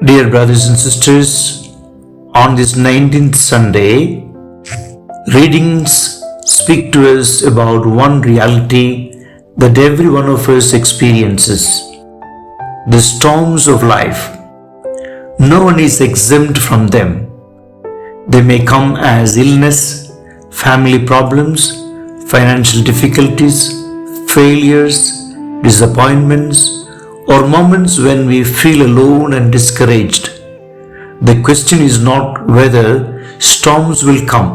Dear brothers and sisters, on this 19th Sunday, readings speak to us about one reality that every one of us experiences: the storms of life. No one is exempt from them. They may come as illness, family problems, financial difficulties, failures, disappointments, or moments when we feel alone and discouraged. The question is not whether storms will come,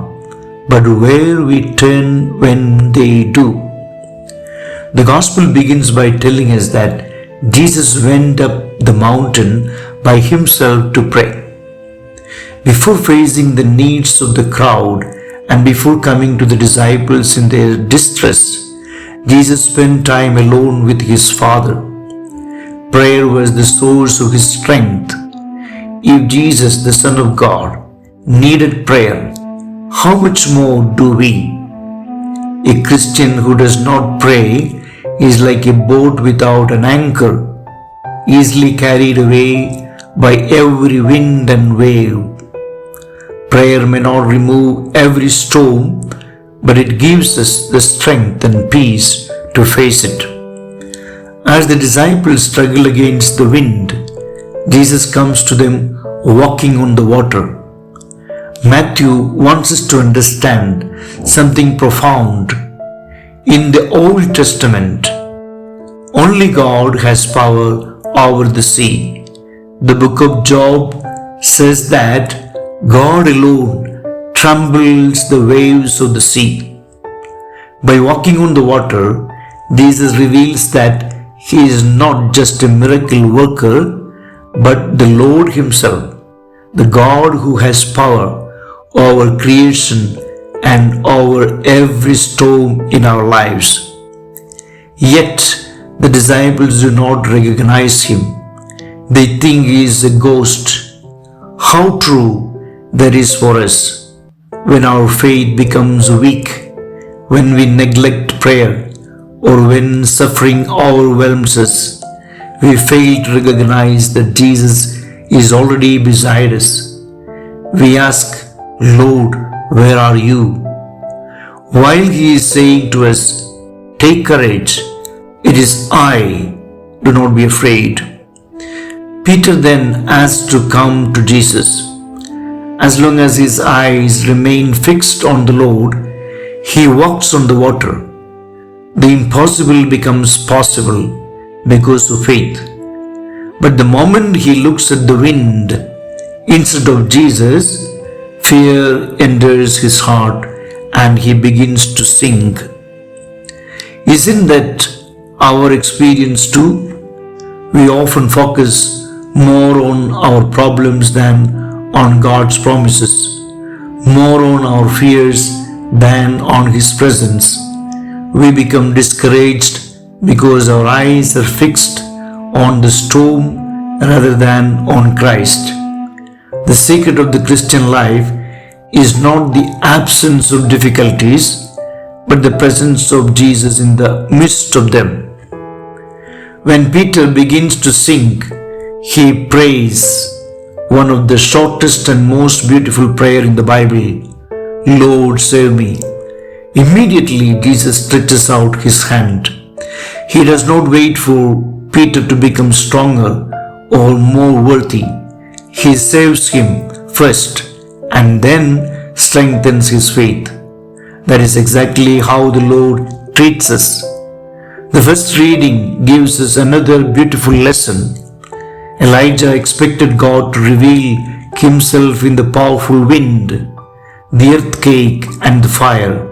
but where we turn when they do. The Gospel begins by telling us that Jesus went up the mountain by himself to pray. Before facing the needs of the crowd and before coming to the disciples in their distress, Jesus spent time alone with his Father. Prayer was the source of his strength. If Jesus, the Son of God, needed prayer, how much more do we? A Christian who does not pray is like a boat without an anchor, easily carried away by every wind and wave. Prayer may not remove every storm, but it gives us the strength and peace to face it. As the disciples struggle against the wind, Jesus comes to them walking on the water. Matthew wants us to understand something profound. In the Old Testament, only God has power over the sea. The book of Job says that God alone trembles the waves of the sea. By walking on the water, Jesus reveals that he is not just a miracle worker, but the Lord himself, the God who has power over creation and over every storm in our lives. Yet, the disciples do not recognize him. They think he is a ghost. How true that is for us. When our faith becomes weak, when we neglect prayer, or when suffering overwhelms us, we fail to recognize that Jesus is already beside us. We ask, Lord, where are you? While he is saying to us, take courage, it is I, do not be afraid. Peter then asks to come to Jesus. As long as his eyes remain fixed on the Lord, he walks on the water. The impossible becomes possible because of faith. But the moment he looks at the wind instead of Jesus, fear enters his heart and he begins to sink. Isn't that our experience too? We often focus more on our problems than on God's promises, more on our fears than on his presence. We become discouraged because our eyes are fixed on the storm rather than on Christ. The secret of the Christian life is not the absence of difficulties, but the presence of Jesus in the midst of them. When Peter begins to sink, he prays one of the shortest and most beautiful prayer in the Bible, Lord, save me. Immediately, Jesus stretches out his hand. He does not wait for Peter to become stronger or more worthy. He saves him first and then strengthens his faith. That is exactly how the Lord treats us. The first reading gives us another beautiful lesson. Elijah expected God to reveal himself in the powerful wind, the earthquake, and the fire.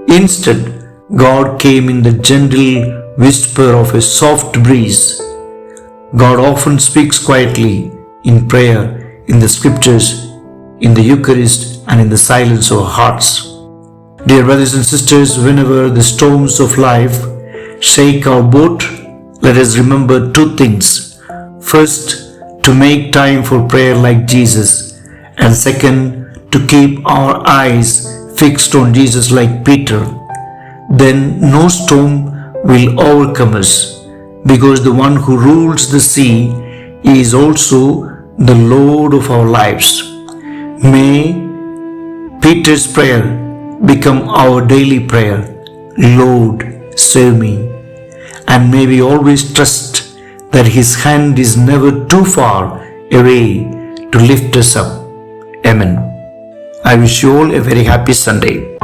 Instead, God came in the gentle whisper of a soft breeze. God often speaks quietly in prayer, in the scriptures, in the Eucharist, and in the silence of our hearts. Dear brothers and sisters, whenever the storms of life shake our boat, let us remember two things. First, to make time for prayer like Jesus, and second, to keep our eyes fixed on Jesus like Peter. Then no storm will overcome us, because the one who rules the sea is also the Lord of our lives. May Peter's prayer become our daily prayer. Lord, save me. And may we always trust that His hand is never too far away to lift us up. Amen. I wish you all a very happy Sunday.